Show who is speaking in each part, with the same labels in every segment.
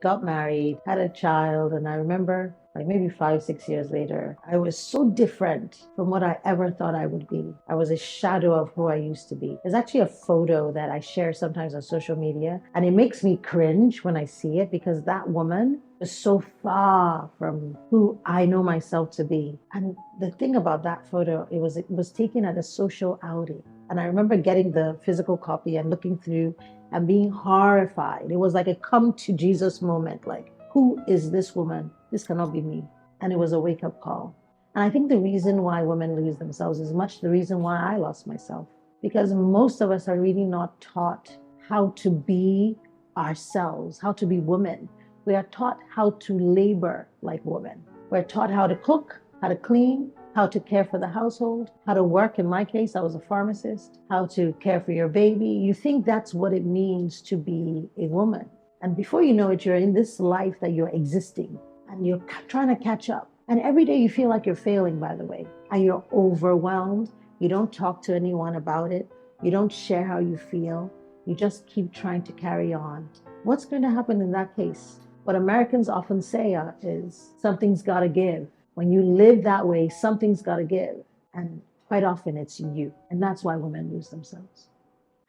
Speaker 1: got married, had a child, and I remember like maybe 5, 6 years later, I was so different from what I ever thought I would be. I was a shadow of who I used to be. There's actually a photo that I share sometimes on social media, and it makes me cringe when I see it because that woman is so far from who I know myself to be. And the thing about that photo, it was taken at a social outing. And I remember getting the physical copy and looking through and being horrified. It was like a come to Jesus moment, like, who is this woman? This cannot be me. And it was a wake up call. And I think the reason why women lose themselves is much the reason why I lost myself. Because most of us are really not taught how to be ourselves, how to be women. We are taught how to labor like women. We're taught how to cook, how to clean, how to care for the household, how to work. In my case, I was a pharmacist, how to care for your baby. You think that's what it means to be a woman. And before you know it, you're in this life that you're existing and you're trying to catch up. And every day you feel like you're failing, by the way, and you're overwhelmed. You don't talk to anyone about it. You don't share how you feel. You just keep trying to carry on. What's going to happen in that case? What Americans often say is something's got to give. When you live that way, something's got to give. And quite often it's you. And that's why women lose themselves.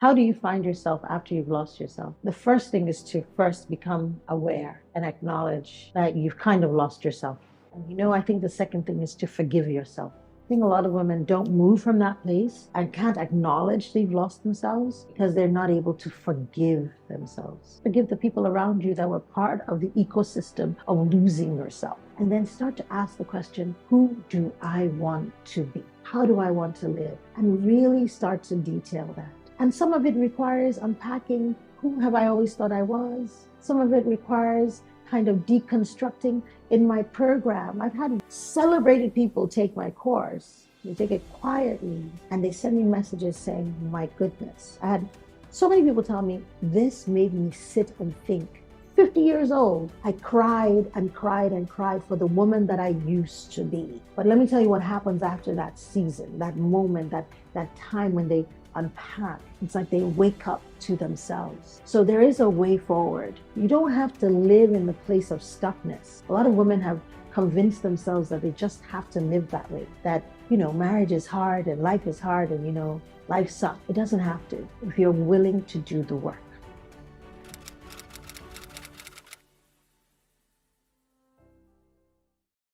Speaker 1: How do you find yourself after you've lost yourself? The first thing is to first become aware and acknowledge that you've kind of lost yourself. And I think the second thing is to forgive yourself. I think a lot of women don't move from that place and can't acknowledge they've lost themselves because they're not able to forgive themselves. Forgive the people around you that were part of the ecosystem of losing yourself. And then start to ask the question, who do I want to be? How do I want to live? And really start to detail that. And some of it requires unpacking, who have I always thought I was? Some of it requires kind of deconstructing. In my program, I've had celebrated people take my course. They take it quietly and they send me messages saying, my goodness. I had so many people tell me, this made me sit and think. 50 years old, I cried and cried and cried for the woman that I used to be. But let me tell you what happens after that season, that moment, that time when they unpack. It's like they wake up to themselves. So there is a way forward. You don't have to live in the place of stuckness. A lot of women have convinced themselves that they just have to live that way, that, marriage is hard and life is hard and, life sucks. It doesn't have to if you're willing to do the work.